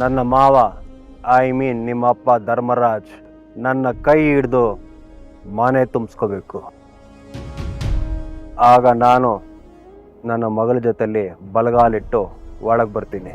ನನ್ನ ಮಾವ ನಿಮ್ಮಪ್ಪ ಧರ್ಮರಾಜ್ ನನ್ನ ಕೈ ಹಿಡಿದು ಮನೆ ತುಂಬಿಸ್ಕೋಬೇಕು. ಆಗ ನಾನು ನನ್ನ ಮಗಳ ಜೊತೆಲಿ ಬಲಗಾಲಿಟ್ಟು ಒಳಗೆ ಬರ್ತೀನಿ.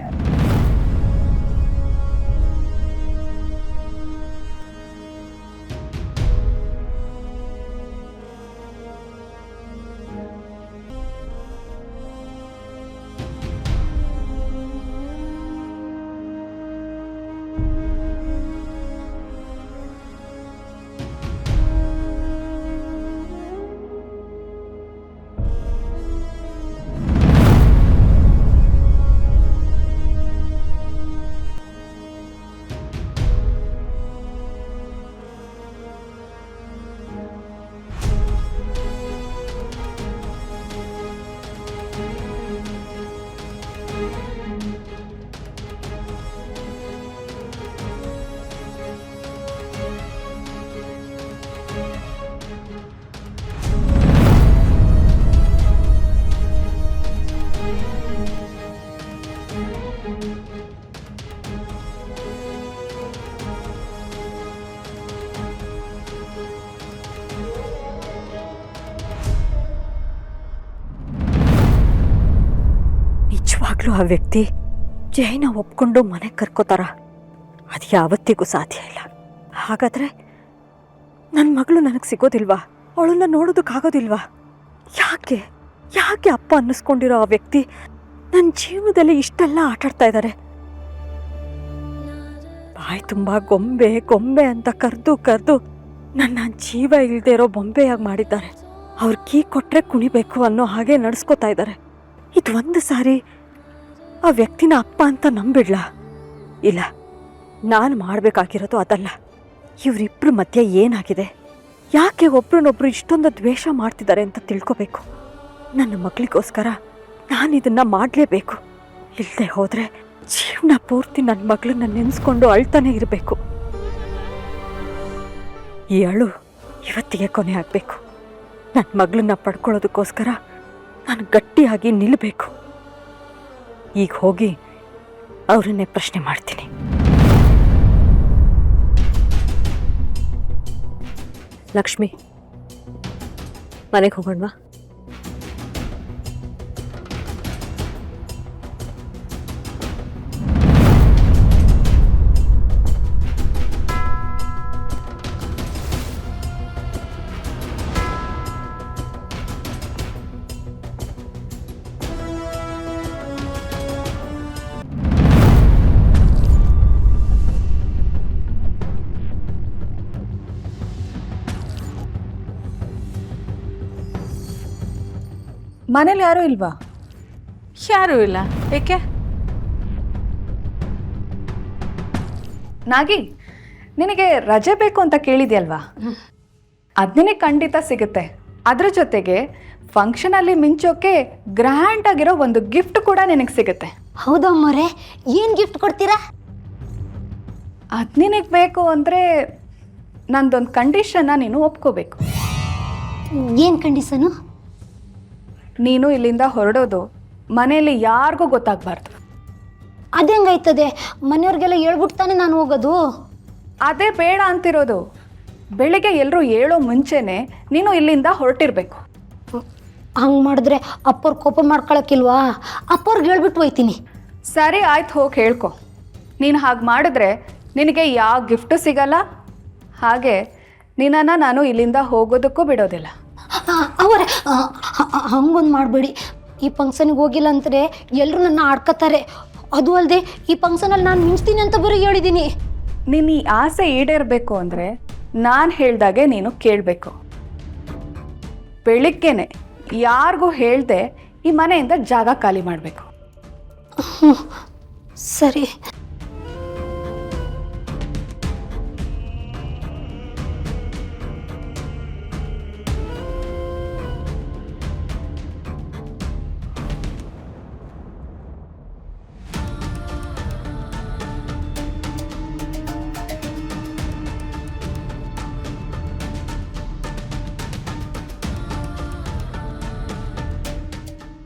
ನಿಜವಾಗ್ಲೂ ಆ ವ್ಯಕ್ತಿ ಜೈನ ಒಪ್ಕೊಂಡು ಮನೆಗೆ ಕರ್ಕೋತಾರ? ಅದು ಯಾವತ್ತಿಗೂ ಸಾಧ್ಯ ಇಲ್ಲ. ಹಾಗಾದ್ರೆ ನನ್ನ ಮಗಳು ನನಗೆ ಸಿಗೋದಿಲ್ವಾ? ಅವಳನ್ನ ನೋಡೋದಕ್ಕಾಗೋದಿಲ್ವಾ? ಯಾಕೆ ಯಾಕೆ ಅಪ್ಪ ಅನ್ನಿಸ್ಕೊಂಡಿರೋ ಆ ವ್ಯಕ್ತಿ ನನ್ನ ಜೀವನದಲ್ಲಿ ಇಷ್ಟೆಲ್ಲ ಆಟಾಡ್ತಾ ಇದ್ದಾರೆ? ಬಾಯಿ ತುಂಬ ಗೊಂಬೆ ಗೊಂಬೆ ಅಂತ ಕರೆದು ನನ್ನ ಜೀವ ಇಲ್ಲದೆ ಇರೋ ಬೊಂಬೆಯಾಗಿ ಮಾಡಿದ್ದಾರೆ. ಅವ್ರು ಕೀ ಕೊಟ್ಟರೆ ಕುಣಿಬೇಕು ಅನ್ನೋ ಹಾಗೆ ನಡೆಸ್ಕೋತಾ ಇದ್ದಾರೆ. ಇದು ಒಂದು ಸಾರಿ ಆ ವ್ಯಕ್ತಿನ ಅಪ್ಪ ಅಂತ ನಂಬಿಡ್ಲ? ಇಲ್ಲ, ನಾನು ಮಾಡಬೇಕಾಗಿರೋದು ಅದಲ್ಲ. ಇವರಿಬ್ಬರ ಮಧ್ಯೆ ಏನಾಗಿದೆ? ಯಾಕೆ ಒಬ್ರನ್ನೊಬ್ರು ಇಷ್ಟೊಂದು ದ್ವೇಷ ಮಾಡ್ತಿದ್ದಾರೆ ಅಂತ ತಿಳ್ಕೋಬೇಕು. ನನ್ನ ಮಗಳಿಗೋಸ್ಕರ ನಾನು ಇದನ್ನು ಮಾಡಲೇಬೇಕು. ಇಲ್ಲದೆ ಹೋದರೆ ಜೀವನ ಪೂರ್ತಿ ನನ್ನ ಮಗಳನ್ನ ನೆನೆಸ್ಕೊಂಡು ಅಳ್ತಾನೆ ಇರಬೇಕು. ಈ ಅಳು ಇವತ್ತಿಗೆ ಕೊನೆ ಆಗಬೇಕು. ನನ್ನ ಮಗಳನ್ನ ಪಡ್ಕೊಳ್ಳೋದಕ್ಕೋಸ್ಕರ ನಾನು ಗಟ್ಟಿಯಾಗಿ ನಿಲ್ಲಬೇಕು. ಈಗ ಹೋಗಿ ಅವರನ್ನೇ ಪ್ರಶ್ನೆ ಮಾಡ್ತೀನಿ. ಲಕ್ಷ್ಮಿ, ಮನೆಗೆ ಹೋಗೋಣವಾ? ಮನೇಲಿ ಯಾರೂ ಇಲ್ವಾ? ಯಾರೂ ಇಲ್ಲ. ಏಕೆ? ನಾಗಿ, ನಿನಗೆ ರಜೆ ಬೇಕು ಅಂತ ಕೇಳಿದ್ಯಲ್ವಾ? ಅದು ನಿನಗೆ ಖಂಡಿತ ಸಿಗುತ್ತೆ. ಅದ್ರ ಜೊತೆಗೆ ಫಂಕ್ಷನಲ್ಲಿ ಮಿಂಚೋಕೆ ಗ್ರ್ಯಾಂಡ್ ಆಗಿರೋ ಒಂದು ಗಿಫ್ಟ್ ಕೂಡ ನಿನಗೆ ಸಿಗುತ್ತೆ. ಹೌದಮ್ಮರೇ, ಏನು ಗಿಫ್ಟ್ ಕೊಡ್ತೀರಾ? ಅದು ನಿನಗೆ ಬೇಕು ಅಂದರೆ ನಂದೊಂದು ಕಂಡೀಷನ್ನ ನೀನು ಒಪ್ಕೋಬೇಕು. ಏನು ಕಂಡೀಷನು? ನೀನು ಇಲ್ಲಿಂದ ಹೊರಡೋದು ಮನೆಯಲ್ಲಿ ಯಾರಿಗೂ ಗೊತ್ತಾಗಬಾರ್ದು. ಅದೆಂಗಾಯ್ತದೆ? ಮನೆಯವ್ರಿಗೆಲ್ಲ ಹೇಳ್ಬಿಟ್ಟು ತಾನೇ ನಾನು ಹೋಗೋದು. ಅದೇ ಬೇಡ ಅಂತಿರೋದು. ಬೆಳಿಗ್ಗೆ ಎಲ್ಲರೂ ಹೇಳೋ ಮುಂಚೆನೆ ನೀನು ಇಲ್ಲಿಂದ ಹೊರಟಿರ್ಬೇಕು. ಹಂಗೆ ಮಾಡಿದ್ರೆ ಅಪ್ಪವ್ರು ಕೋಪ ಮಾಡ್ಕೊಳಕ್ಕಿಲ್ವಾ? ಅಪ್ಪವ್ರಿಗೆ ಹೇಳ್ಬಿಟ್ಟು ಹೋಯ್ತೀನಿ. ಸರಿ ಆಯ್ತು, ಹೋಗಿ ಹೇಳ್ಕೊ. ನೀನು ಹಾಗೆ ಮಾಡಿದ್ರೆ ನಿನಗೆ ಯಾವ ಗಿಫ್ಟು ಸಿಗಲ್ಲ, ಹಾಗೆ ನಿನ್ನನ್ನು ನಾನು ಇಲ್ಲಿಂದ ಹೋಗೋದಕ್ಕೂ ಬಿಡೋದಿಲ್ಲ. ಅವರೇ, ಹಂಗೊಂದು ಮಾಡಬೇಡಿ. ಈ ಫಂಕ್ಷನ್ಗೆ ಹೋಗಿಲ್ಲ ಅಂದರೆ ಎಲ್ಲರೂ ನನ್ನ ಆಡ್ಕೋತಾರೆ. ಅದು ಅಲ್ಲದೆ ಈ ಫಂಕ್ಷನಲ್ಲಿ ನಾನು ಮಿಂಚ್ತೀನಿ ಅಂತ ಬರೀ ಹೇಳಿದ್ದೀನಿ. ನೀನು ಈ ಆಸೆ ಈಡೇರಬೇಕು ಅಂದರೆ ನಾನು ಹೇಳ್ದಾಗೆ ನೀನು ಕೇಳಬೇಕು. ಬೆಳಿಗ್ಗೆನೆ ಯಾರಿಗೂ ಹೇಳ್ದೆ ಈ ಮನೆಯಿಂದ ಜಾಗ ಖಾಲಿ ಮಾಡಬೇಕು. ಸರಿ.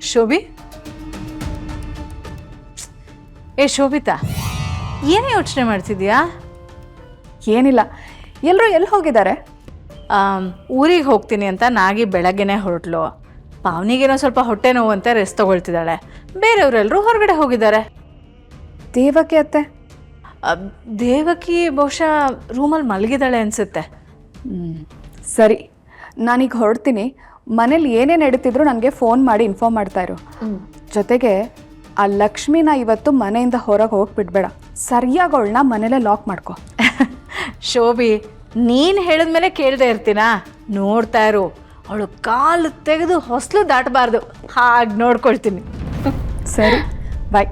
ಶೋಭಿ, ಏ ಶೋಭಿತಾ, ಏನೇ ಯೋಚನೆ ಮಾಡ್ತಿದ್ಯಾ? ಏನಿಲ್ಲ, ಎಲ್ಲರೂ ಎಲ್ಲಿ ಹೋಗಿದ್ದಾರೆ? ಊರಿಗೆ ಹೋಗ್ತೀನಿ ಅಂತ ನಾಗಿ ಬೆಳಗ್ಗೆನೇ ಹೊರಟ್ಲು. ಪಾವನಿಗೇನೋ ಸ್ವಲ್ಪ ಹೊಟ್ಟೆ ನೋವು ಅಂತ ರೆಸ್ಟ್ ತಗೊಳ್ತಿದ್ದಾಳೆ. ಬೇರೆಯವರೆಲ್ಲರೂ ಹೊರಗಡೆ ಹೋಗಿದ್ದಾರೆ. ದೇವಕಿ ಅತ್ತೆ? ದೇವಕಿ ಬಹುಶಃ ರೂಮಲ್ಲಿ ಮಲಗಿದ್ದಾಳೆ ಅನಿಸುತ್ತೆ. ಸರಿ, ನಾನೀಗ ಹೊರಡ್ತೀನಿ. ಮನೇಲಿ ಏನೇ ನಡೀತಿದ್ರು ನನಗೆ ಫೋನ್ ಮಾಡಿ ಇನ್ಫಾರ್ಮ್ ಮಾಡ್ತಾ ಇರು. ಜೊತೆಗೆ ಆ ಲಕ್ಷ್ಮಿನ ಇವತ್ತು ಮನೆಯಿಂದ ಹೊರಗೆ ಹೋಗ್ಬಿಡ್ಬೇಡ. ಸರಿಯಾಗಿ ಅವಳನ್ನ ಮನೇಲೆ ಲಾಕ್ ಮಾಡ್ಕೊ. ಶೋಭಿ, ನೀನು ಹೇಳಿದ್ಮೇಲೆ ಕೇಳದೆ ಇರ್ತೀನಾ? ನೋಡ್ತಾ ಇರು, ಅವಳು ಕಾಲು ತೆಗೆದು ಹೊಸಲು ದಾಟಬಾರ್ದು, ಹಾಗೆ ನೋಡ್ಕೊಳ್ತೀನಿ. ಸರಿ, ಬಾಯ್.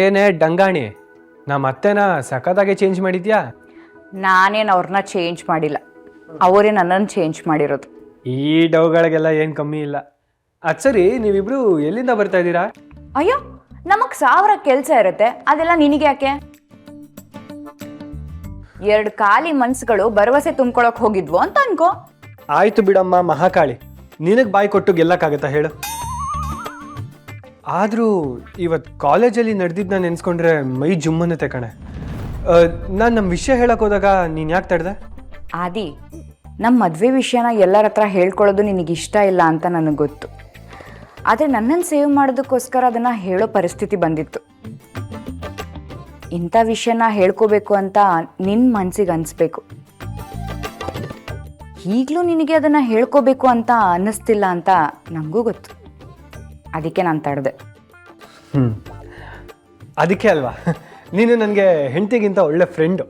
ಏನೇ ಡಂಗಾಣಿ, ನಮ್ಮ ಅತ್ತೆನ ಸಖತ್ತಾಗೆ ಚೇಂಜ್ ಮಾಡಿದ್ಯಾ? ನಾನೇನು ಅವ್ರನ್ನ ಚೇಂಜ್ ಮಾಡಿಲ್ಲ, ಅವರೇ ನನ್ನನ್ನು ಚೇಂಜ್ ಮಾಡಿರೋದು. ಈ ಡವ್ಗಳಿಗೆಲ್ಲ ಏನು ಕಮ್ಮಿ ಇಲ್ಲ. ಅದು ಸರಿ, ನೀವಿಬ್ರು ಎಲ್ಲಿಂದ ಬರ್ತಾ ಇದ್ದೀರಾ? ಅಯ್ಯೋ, ನಮಗೆ 1000 ಕೆಲಸ ಇರುತ್ತೆ, ಅದೆಲ್ಲ ನಿನಗೆ ಯಾಕೆ? 2 ಖಾಲಿ ಮನ್ಸುಗಳು ಭರವಸೆ ತುಂಬ್ಕೊಳಕ್ ಹೋಗಿದ್ವು ಅಂತ ಅನ್ಕೋ. ಆಯ್ತು ಬಿಡಮ್ಮ ಮಹಾಕಾಳಿ, ನಿನಗೆ ಬಾಯಿ ಕೊಟ್ಟು ಗೆಲ್ಲಕ್ಕಾಗತ್ತಾ ಹೇಳು? ಆದರೂ ಇವತ್ತು ಕಾಲೇಜಲ್ಲಿ ನಡೆದಿದ್ದನ್ನ ನೆನೆಸ್ಕೊಂಡ್ರೆ ಮೈ ಜುಮ್ಮನ್ನತ್ತೆ ಕಣೆ. ನಾನು ನಮ್ಮ ವಿಷಯ ಹೇಳಕ್ಕೆ ಹೋದಾಗ ನೀನು ಯಾಕೆ ತಡೆದೆ? ಆದಿ, ನಮ್ಮ ಮದುವೆ ವಿಷಯನ ಎಲ್ಲರ ಹತ್ರ ಹೇಳ್ಕೊಳ್ಳೋದು ನಿನಗೆ ಇಷ್ಟ ಇಲ್ಲ ಅಂತ ನನಗೆ ಗೊತ್ತು. ಆದರೆ ನನ್ನನ್ನು ಸೇವ್ ಮಾಡೋದಕ್ಕೋಸ್ಕರ ಅದನ್ನು ಹೇಳೋ ಪರಿಸ್ಥಿತಿ ಬಂದಿತ್ತು. ಇಂಥ ವಿಷಯನ ಹೇಳ್ಕೋಬೇಕು ಅಂತ ನಿನ್ನ ಮನಸ್ಸಿಗೆ ಅನಿಸ್ಬೇಕು. ಈಗಲೂ ನಿನಗೆ ಅದನ್ನು ಹೇಳ್ಕೋಬೇಕು ಅಂತ ಅನ್ನಿಸ್ತಿಲ್ಲ ಅಂತ ನನಗೂ ಗೊತ್ತು. ಅದಕ್ಕೆ ನಾನು ತಡೆದೆ. ಅದಕ್ಕೆ ಅಲ್ವಾ ನೀನು ನನಗೆ ಹೆಂಡತಿಗಿಂತ ಒಳ್ಳೆ ಫ್ರೆಂಡು.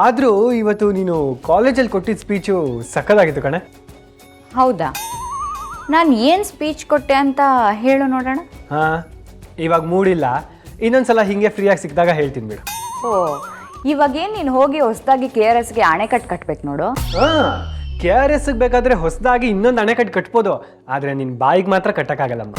ಆದರೂ ಇವತ್ತು ನೀನು ಕಾಲೇಜಲ್ಲಿ ಕೊಟ್ಟಿದ್ದ ಸ್ಪೀಚು ಸಕ್ಕತ್ತಾಗಿತ್ತು ಕಣೆ. ಹೌದಾ? ನಾನು ಏನು ಸ್ಪೀಚ್ ಕೊಟ್ಟೆ ಅಂತ ಹೇಳು ನೋಡೋಣ. ಹಾಂ, ಇವಾಗ ಮೂಡಿಲ್ಲ, ಇನ್ನೊಂದ್ಸಲ ಹೀಗೆ ಫ್ರೀಯಾಗಿ ಸಿಕ್ಕಿದಾಗ ಹೇಳ್ತೀನಿ ಬಿಡು. ಓ, ಇವಾಗೇನು ನೀನು ಹೋಗಿ ಹೊಸದಾಗಿ KRSಗೆ ಅಣೆಕಟ್ಟು ಕಟ್ಬೇಕು ನೋಡು. ಹಾಂ, KRSಗೆ ಬೇಕಾದರೆ ಹೊಸದಾಗಿ ಇನ್ನೊಂದು ಅಣೆಕಟ್ಟು ಕಟ್ಬೋದು, ಆದರೆ ನಿನ್ನ ಬಾಯಿಗೆ ಮಾತ್ರ ಕಟ್ಟಕ್ಕಾಗಲ್ಲಮ್ಮ.